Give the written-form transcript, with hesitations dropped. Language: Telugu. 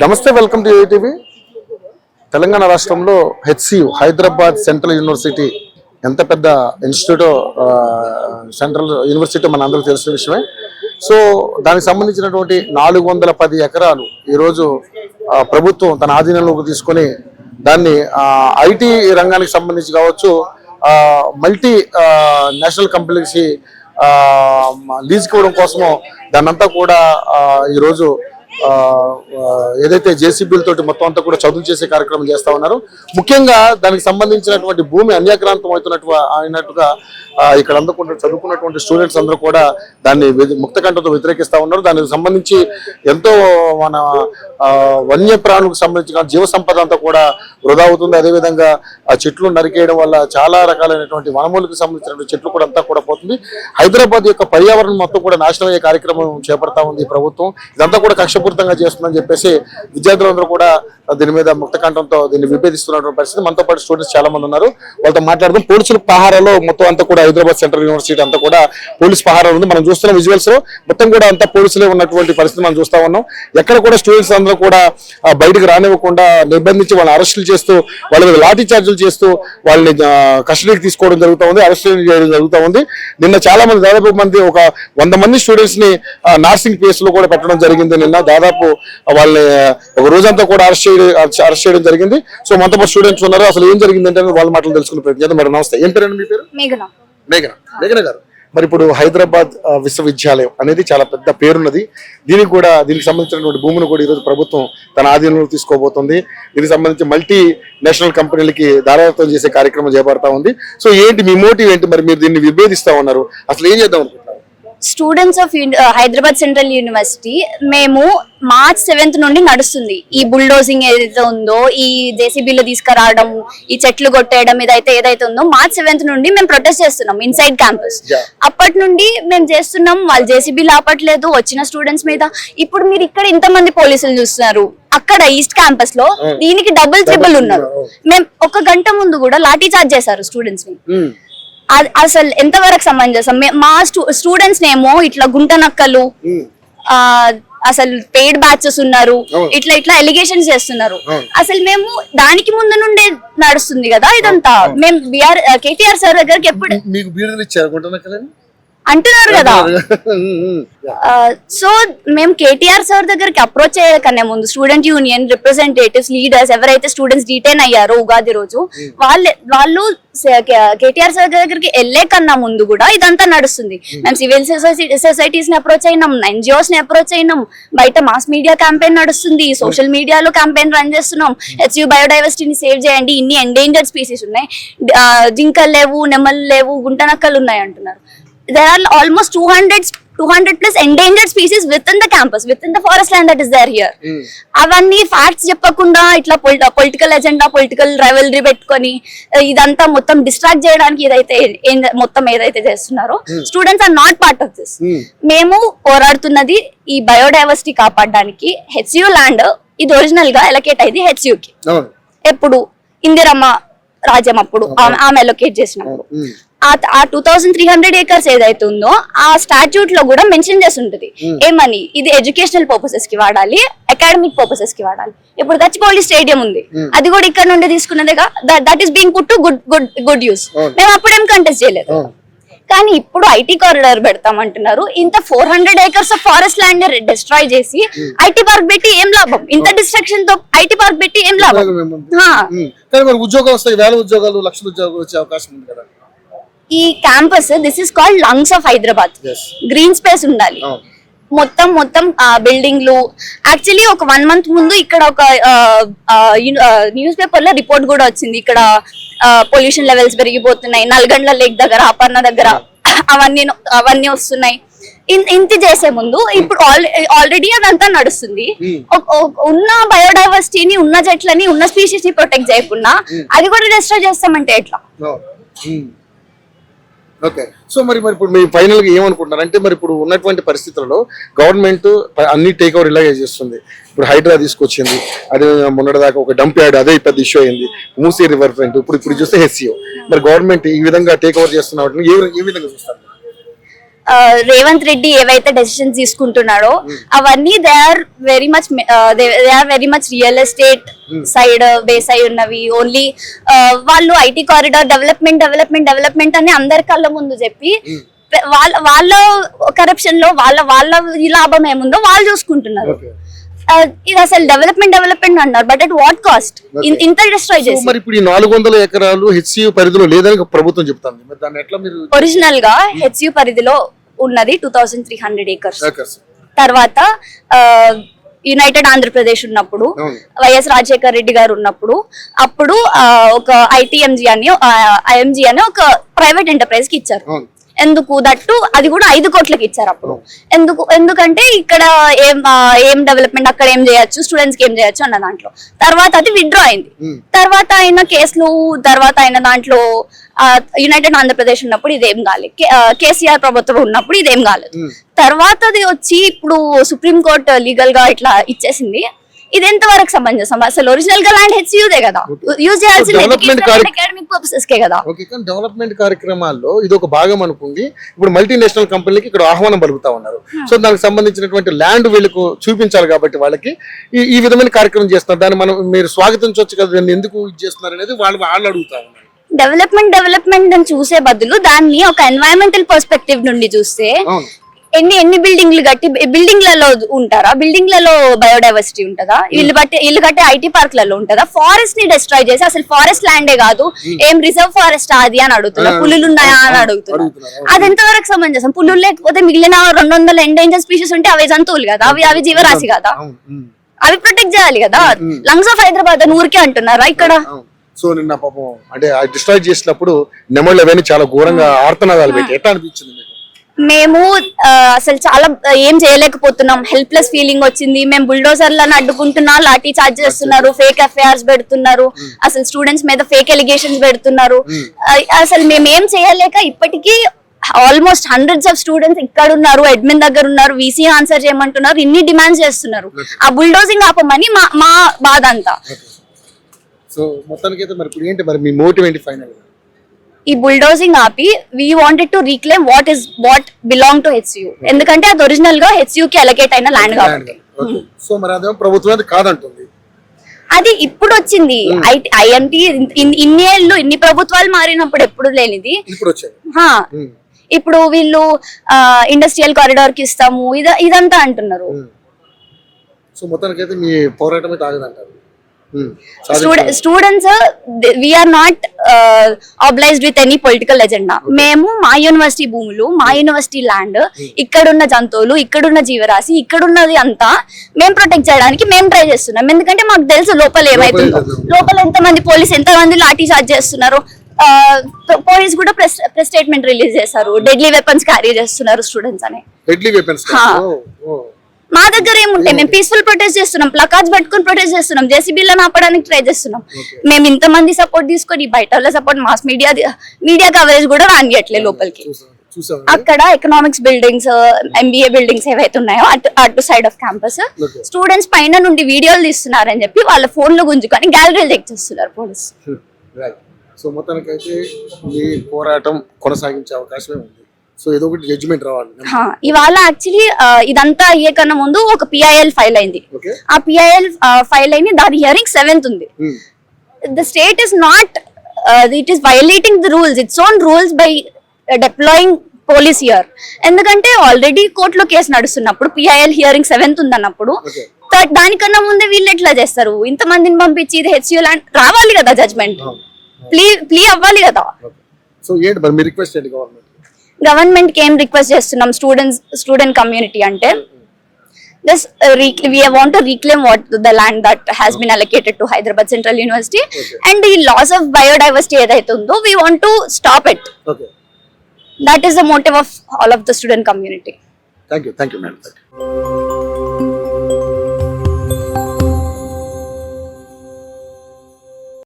నమస్తే, వెల్కమ్ టు ఏటీవీ. తెలంగాణ రాష్ట్రంలో హెచ్సియు హైదరాబాద్ సెంట్రల్ యూనివర్సిటీ ఎంత పెద్ద ఇన్స్టిట్యూట్, సెంట్రల్ యూనివర్సిటీ మన అందరికీ తెలిసిన విషయమే. సో దానికి సంబంధించినటువంటి 410 ఎకరాలు ఈరోజు ప్రభుత్వం తన ఆధీనంలోకి తీసుకొని దాన్ని ఐటీ రంగానికి సంబంధించి కావచ్చు, మల్టీ నేషనల్ కంపెనీకి లీజ్కి ఇవ్వడం కోసము దాన్నంతా కూడా ఈరోజు ఏదైతే జేసీబీలతోటి మొత్తం అంతా కూడా చదువు చేసే కార్యక్రమం చేస్తా ఉన్నారు. ముఖ్యంగా దానికి సంబంధించినటువంటి భూమి అన్యాక్రాంతం అయినట్టుగా ఇక్కడ చదువుకున్నటువంటి స్టూడెంట్స్ అందరూ కూడా దాన్ని ముక్తకంఠంతో వ్యతిరేకిస్తా ఉన్నారు. దానికి సంబంధించి ఎంతో మన వన్యప్రాణులకు సంబంధించిన జీవ సంపద అంతా కూడా వృధా అవుతుంది. అదేవిధంగా ఆ చెట్లు నరికేయడం వల్ల చాలా రకాలైనటువంటి వనమూలికి సంబంధించినటువంటి చెట్లు కూడా అంతా కూడా పోతుంది. హైదరాబాద్ యొక్క పర్యావరణం మొత్తం కూడా నాశనం అయ్యే కార్యక్రమం చేపడతా ఉంది ఈ ప్రభుత్వం. ఇదంతా కూడా కక్షపూరితంగా చేస్తుందని చెప్పేసి విద్యార్థులందరూ కూడా దీని మీద ముక్తకంఠంతో దీన్ని విభేదిస్తున్నటువంటి పరిస్థితి. మనతో పాటు స్టూడెంట్స్ చాలా మంది ఉన్నారు, వాళ్ళతో మాట్లాడదాం. పోలీసుల పహారాలో మొత్తం అంతా కూడా హైదరాబాద్ సెంట్రల్ యూనివర్సిటీ అంతా కూడా పోలీస్ పహారా ఉంది. మనం చూస్తున్న విజువల్స్ లో మొత్తం కూడా అంతా పోలీసులే ఉన్నటువంటి పరిస్థితి మనం చూస్తా ఉన్నాం. ఎక్కడ కూడా స్టూడెంట్స్ అందరూ కూడా బయటకు రానివ్వకుండా నిర్బంధించి వాళ్ళని అరెస్టులు చేస్తూ వాళ్ళ మీద లాఠీ చార్జీలు చేస్తూ వాళ్ళని కస్టడీకి తీసుకోవడం జరుగుతూ ఉంది, అరెస్ట్ చేయడం జరుగుతూ ఉంది. నిన్న చాలా మంది, దాదాపు మంది ఒక 100 మంది స్టూడెంట్స్ ని నార్సింగ్ ప్లేస్ లో కూడా పెట్టడం జరిగింది. నిన్న దాదాపు వాళ్ళని ఒక రోజంతా కూడా అరెస్ట్ చేయడం జరిగింది. సో మనతో పాటు స్టూడెంట్స్ ఉన్నారు, అసలు ఏం జరిగింది అంటే వాళ్ళ మాటలు తెలుసుకునే ప్రయత్నం చేద్దాం. మరి నమస్తే, ఏం పేరండి మీ పేరు? మేఘన గారు. మరి ఇప్పుడు హైదరాబాద్ విశ్వవిద్యాలయం అనేది చాలా పెద్ద పేరున్నది. దీనికి సంబంధించినటువంటి భూమిని కూడా ఈరోజు ప్రభుత్వం తన ఆధీనంలో తీసుకోబోతుంది. దీనికి సంబంధించి మల్టీ నేషనల్ కంపెనీలకి దారాదత్తం చేసే కార్యక్రమం చేపడతా ఉంది. సో ఏంటి మీ మోటివ్ ఏంటి? మరి మీరు దీన్ని విభేదిస్తా ఉన్నారు, అసలు ఏం చేద్దాం అనుకుంటున్నారు? Students of Hyderabad central university మేము March 7th నుండి నడుస్తుంది. ఈ బుల్డోజింగ్ ఏదైతే ఉందో, ఈ జేసీబీలో తీసుకురావడం, ఈ చెట్లు కొట్టేయడం ఏదైతే ఉందో March 7th నుండి మేము ప్రొటెస్ట్ చేస్తున్నాం ఇన్సైడ్ క్యాంపస్. అప్పటి నుండి మేము చేస్తున్నాం. వాళ్ళు జేసీబీలు ఆపట్లేదు వచ్చిన స్టూడెంట్స్ మీద. ఇప్పుడు మీరు ఇక్కడ ఇంతమంది పోలీసులు చూస్తున్నారు, అక్కడ ఈస్ట్ క్యాంపస్ లో దీనికి డబుల్ ట్రిపుల్ ఉన్నారు. మేము 1 గంట ముందు కూడా లాఠీ చార్జ్ చేశారు స్టూడెంట్స్ ని. అసలు ఎంతవరకు సమంజసం? మా స్టూడెంట్స్ నేమో ఇట్లా గుంట నక్కలు, అసలు పెయిడ్ బ్యాచెస్ ఉన్నారు, ఇట్లా ఎలిగేషన్స్ చేస్తున్నారు. అసలు మేము దానికి ముందు నుండే నడుస్తుంది కదా ఇదంతా. మేము కేటీఆర్ సార్ దగ్గరికి ఎప్పుడు అంటున్నారు కదా. సో మేము కేటీఆర్ సార్ దగ్గరికి అప్రోచ్ చేయకనే ముందు స్టూడెంట్ యూనియన్ రిప్రజెంటేటివ్స్, లీడర్స్ ఎవరైతే స్టూడెంట్స్ డిటైన్ అయ్యారో ఉగాది రోజు, వాళ్ళు కేటీఆర్ సార్ దగ్గరికి వెళ్లే కన్నా ముందు కూడా ఇదంతా నడుస్తుంది. మేము సివిల్ సొసైటీస్ ని అప్రోచ్ అయినాం, NGOs ని అప్రోచ్ అయినాం, బయట మాస్ మీడియా క్యాంపెయిన్ నడుస్తుంది, సోషల్ మీడియాలో క్యాంపెయిన్ రన్ చేస్తున్నాం. హెచ్యు బయోడైవర్సిటీని సేవ్ చేయండి, ఇన్ని ఎండేంజర్డ్ స్పీసీస్ ఉన్నాయి, జింకలు లేవు, నెమలు లేవు, గుంటనక్కలు ఉన్నాయి అంటున్నారు. There are almost 200 plus endangered species within the campus, within the forest land that is there here. అవన్నీ ఫ్యాక్ట్స్ చెప్పకుండా ఇట్లా పొలిటికల్ ఎజెండా, పొలిటికల్ రైవల్రీ పెట్టుకొని ఇదంతా మొత్తం డిస్ట్రాక్ట్ చేయడానికి ఏదైతే చేస్తున్నారో, students are not part of this. మేము పోరాడుతున్నది ఈ బయోడైవర్సిటీ కాపాడడానికి. హెచ్యు ల్యాండ్ ఇది ఒరిజినల్ గా ఎలకేట్ అయింది హెచ్యుకి. ఎప్పుడు? ఇందిరమ్మ రాజ్యం అప్పుడు ఆమె ఎలొకేట్ చేసినప్పుడు. ఆ 2300 acres ఏదైతే ఉందో ఆ స్టాట్యూట్ లో కూడా మెన్షన్ చేసి ఉంటుంది ఏమని, ఇది ఎడ్యుకేషనల్ పర్పసెస్ కి వాడాలి, అకాడమిక్ పర్పసెస్ కి వాడాలి. ఇప్పుడు గచ్చిబౌలి స్టేడియం ఉంది, అది కూడా ఇక్కడ నుండి తీసుకున్నదేగా. That is being put to good use. మేము అప్పుడేం కంటెస్ట్ చేయలేదు. కానీ ఇప్పుడు ఐటీ కారిడార్ పెడతామంటున్నారు. ఇంత 400 acres of forest land destroy చేసి ఐటీ పార్క్ పెట్టి ఏం లాభం? ఇంత డిస్ట్రక్షన్ తో ఐటీ పార్క్ పెట్టి ఏం లాభం? ఉద్యోగాలు వస్తాయి, వేల ఉద్యోగాలు, లక్షల ఉద్యోగాలు వచ్చే అవకాశం ఉంది కదా. ఈ campus, this is called lungs of Hyderabad. Green space ఉండాలి. మొత్తం బిల్డింగ్లు. యాక్చువల్లీ ఒక 1 month ముందు ఇక్కడ ఒక న్యూస్ పేపర్ లో రిపోర్ట్ కూడా వచ్చింది, ఇక్కడ పొల్యూషన్ లెవెల్స్ పెరిగిపోతున్నాయి, నల్గండ్ల లేక్ దగ్గర, అపర్ణ దగ్గర అవన్నీ వస్తున్నాయి. ఇంత చేసే ముందు ఇప్పుడు ఆల్రెడీ అదంతా నడుస్తుంది. ఉన్న బయోడైవర్సిటీని, ఉన్న చెట్లని, ఉన్న స్పీషీస్ ని ప్రొటెక్ట్ చేయకుండా అది కూడా డిస్ట్రాయ్ చేస్తామంటే ఎట్లా? ఓకే. సో మరి ఇప్పుడు మీ ఫైనల్ గా ఏమనుకుంటున్నారు అంటే, మరి ఇప్పుడు ఉన్నటువంటి పరిస్థితుల్లో గవర్నమెంట్ అన్ని టేక్ ఓవర్ ఇలాగే చేస్తుంది. ఇప్పుడు హైడ్రా తీసుకొచ్చింది, అదే మొన్నటిదాకా ఒక డంప్ యార్డ్, అదే పెద్ద ఇష్యూ అయింది. మూసీ రివర్ ఫ్రంట్, ఇప్పుడు చూస్తే హెచ్సియు. మరి గవర్నమెంట్ ఈ విధంగా టేక్ ఓవర్ చేస్తున్న వాటిని ఏ విధంగా చూస్తారు? రేవంత్ రెడ్డి ఏవైతే డెసిషన్స్ తీసుకుంటున్నాడో అవన్నీ they are very much real estate side base అయి ఉన్నవి. ఓన్లీ వాళ్ళు ఐటీ కారిడార్ డెవలప్మెంట్ అని అందరి కళ్ళ ముందు చెప్పి వాళ్ళ కరప్షన్ లో వాళ్ళ లాభం ఏముందో వాళ్ళు చూసుకుంటున్నారు. ఇది అసలు డెవలప్మెంట్ అన్నారు, బట్ అట్ వాట్ కాస్ట్? ఇంత డిస్ట్రాయ్ చేసి. మరి ఇప్పుడు ఈ 400 ఎకరాలు హెచ్సియు పరిధిలో లేదని ప్రభుత్వం చెప్తాంది, మరి దాన్ని ఎట్లా మీరు? ఒరిజినల్ గా హెచ్సియు పరిధిలో ఉన్నది 2300 acres. తర్వాత యునైటెడ్ ఆంధ్రప్రదేశ్ ఉన్నప్పుడు, వైఎస్ రాజశేఖర్ రెడ్డి గారు ఉన్నప్పుడు, అప్పుడు ఒక ఐఎంజీ అని ఒక ప్రైవేట్ ఎంటర్ప్రైజ్ కి ఇచ్చారు. ఎందుకు దట్టు అది కూడా 5 కోట్లకి ఇచ్చారు అప్పుడు. ఎందుకంటే ఇక్కడ ఏం డెవలప్మెంట్, అక్కడ ఏం చేయొచ్చు, స్టూడెంట్స్ కి ఏం చేయొచ్చు అన్న దాంట్లో. తర్వాత అది విత్డ్రా అయింది. తర్వాత అయిన కేసులు, తర్వాత అయిన దాంట్లో యునైటెడ్ ఆంధ్రప్రదేశ్ ఉన్నప్పుడు ఇదేం కాలేదు, కేసీఆర్ ప్రభుత్వం ఉన్నప్పుడు ఇదేం కాలేదు. తర్వాత అది వచ్చి ఇప్పుడు సుప్రీంకోర్టు లీగల్ గా ఇట్లా ఇచ్చేసింది. ఇది ఎంత వరకు సమంజసం? అసలు ఒరిజినల్ గా ల్యాండ్ హెచ్సియుదే కదా, యూజ్ చేయాల్సింది అకాడమిక్ పర్పసెస్ కే కదా. డెవలప్మెంట్ కార్యక్రమాల్లో ఇది ఒక భాగం అనుకుంది. ఇప్పుడు మల్టీనేషనల్ కంపెనీలకి ఇక్కడ ఆహ్వానం పలుకుతా ఉన్నారు. సో దానికి సంబంధించినటువంటి ల్యాండ్ వీళ్ళకు చూపించాలి కాబట్టి వాళ్ళకి ఈ విధమైన కార్యక్రమం చేస్తున్నారు. దాన్ని మనం మీరు స్వాగతించవచ్చు కదా, ఎందుకు ఇది చేస్తున్నారు అనేది వాళ్ళు అడుగుతా ఉన్నారు. డెవలప్మెంట్ అని చూసే బదులు దాన్ని ఒక ఎన్వైరన్మెంటల్ పర్స్పెక్టివ్ నుండి చూస్తే ఎన్ని బిల్డింగ్లు కట్టి బిల్డింగ్లలో ఉంటారా? బిల్డింగ్లలో బయోడైవర్సిటీ ఉంటుందా? ఇల్లు కట్టే ఐటీ పార్క్లలో ఉంటుందా? ఫారెస్ట్ ని డిస్ట్రాయ్ చేసి, అసలు ఫారెస్ట్ ల్యాండే కాదు, ఏం రిజర్వ్ ఫారెస్ట్ అది అని అడుగుతున్నా, పులులు ఉన్నాయా అని అడుగుతున్నా. అది ఎంతవరకు సమంజసం? పులులు లేకపోతే మిగిలిన 200 ఎండేంజర్ స్పీషీస్ ఉంటే అవి జంతువులు కదా, అవి జీవరాశి కదా, అవి ప్రొటెక్ట్ చేయాలి కదా. లంగ్స్ ఆఫ్ హైదరాబాద్ అని ఊరికే అంటున్నారా ఇక్కడ? సో నిన్న పాపం అంటే డిస్ట్రాయ్ చేసినప్పుడు నెమళ్ళు అవన్నీ చాలా ఘోరంగా ఆర్తనాదాలు పెట్టి ఎట్లా అనిపించింది మీకు? మేము అసలు చాలా ఏం చేయలేకపోతున్నాం, హెల్ప్లెస్ ఫీలింగ్ వచ్చింది. మేము బుల్డోజర్లను అడ్డుకుంటున్నా, లాఠీ చార్జ్ చేస్తున్నారు, ఫేక్ ఎఫ్ఐఆర్స్ పెడుతున్నారు, అసలు స్టూడెంట్స్ మీద ఫేక్ ఎలిగేషన్స్ పెడుతున్నారు. అసలు మేము ఏం చేయలేక ఇప్పటికీ ఆల్మోస్ట్ హండ్రెడ్స్ ఆఫ్ స్టూడెంట్స్ ఇక్కడ ఉన్నారు, అడ్మిన్ దగ్గర ఉన్నారు, వీసీ ఆన్సర్ చేయమంటున్నారు, ఇన్ని డిమాండ్స్ చేస్తున్నారు. ఆ బుల్డోజింగ్ ఆపమని మా బాధ అంతా. సో మొత్తానికి అయితే మరి ఏంటి మరి మీ మోటివ్ ఏంటి ఫైనల్? ఈ బుల్డోజింగ్ ఆపి we wanted to reclaim what belong to HCU. ఎందుకంటే అది ఒరిజినల్ గా హెచ్సియు కి అలొకేట్ అయిన ల్యాండ్ కాబట్టి. సో మరి అదే ప్రభుత్వం కాదంటుంది. అది ఇప్పుడు వచ్చింది. ఐఎంటీ ఇన్ని ప్రభుత్వాలు మారినప్పుడు ఎప్పుడు లేనిది ఇప్పుడు వీళ్ళు ఇండస్ట్రియల్ కారిడార్ కి ఇస్తాము ఇదంతా అంటున్నారు. సో మొత్తానికి అయితే మీ పోరాటం అయితే ఆగదంటారు. Students we are not obliged with any political agenda. మేము మా యూనివర్సిటీ భూములు, మా యూనివర్సిటీ ల్యాండ్, ఇక్కడున్న జంతువులు, ఇక్కడున్న జీవరాశి, ఇక్కడున్నది అంతా మేము ప్రొటెక్ట్ చేయడానికి మేము ట్రై చేస్తున్నాం. ఎందుకంటే మాకు తెలుసు లోపల ఏమైతుందో, లోపల ఎంతమంది పోలీసు ఎంతమంది లాఠీ చార్జ్ చేస్తున్నారు. పోలీస్ కూడా ప్రెస్ స్టేట్మెంట్ రిలీజ్ చేశారు, డెడ్లీ వెపన్స్ క్యారీ చేస్తున్నారు స్టూడెంట్స్ అని. మా దగ్గర ఏముంటాయి? మేము పీస్ఫుల్ ప్రొటెస్ట్ చేస్తున్నాం, ప్లకార్డ్స్ పట్టుకుని ప్రొటెస్ట్ చేస్తున్నాం, జేసీబీలను ఆపడానికి ట్రై చేస్తున్నాం. మేము ఇంతమంది సపోర్ట్ తీసుకొని బయట వాళ్ళ సపోర్ట్, మాస్ మీడియా కవరేజ్ కూడా రానియట్లే లోపలికి. అక్కడ ఎకనామిక్స్ బిల్డింగ్స్, ఎంబీఏ బిల్డింగ్స్ ఏవైతే ఉన్నాయో అటు సైడ్ ఆఫ్ క్యాంపస్, స్టూడెంట్స్ పైన నుండి వీడియోలు తీస్తున్నారని చెప్పి వాళ్ళ ఫోన్లు గుంజుకొని గ్యాలరీలు చెక్ చేస్తున్నారు పోలీస్. సో మొత్తానికి అయితే మీ పోరాటం కొనసాగించే అవకాశమే ఉంది. సో ఏదో ఒకటి జడ్జిమెంట్ రావాలి. ఇవాళ యాక్చువల్లీ ఇదంతా అయ్యే కన్నా ముందు ఒక పిఐఎల్ ఫైల్ అయింది. ఆ పిఐఎల్ ఫైల్ అయింది, దాని హియరింగ్ 7th ఉంది. The state is not, it is violating the rules, its own rules by deploying police here. ఎందుకంటే ఆల్రెడీ కోర్టులో కేసు నడుస్తున్నప్పుడు పిఐఎల్ హియరింగ్ 7th ఉంది అన్నప్పుడు దానికన్నా ముందే వీళ్ళు ఎట్లా చేస్తారు? ఇంతమందిని పంపించి ఇది హెచ్సియు ల్యాండ్ రావాలి కదా, జడ్జ్మెంట్ ప్లీ అవ్వాలి కదా. సో ఏంటి మరి మీ రిక్వెస్ట్ ఏంటి గవర్నమెంట్ కి ఏం రిక్వెస్ట్ చేస్తున్నాం? స్టూడెంట్ కమ్యూనిటీ అంటే we want to reclaim the land that has been allocated to Hyderabad Central University, and the loss of biodiversity edaithe undo, we want to stop it. That is the motive of all of the student community. Thank you madam.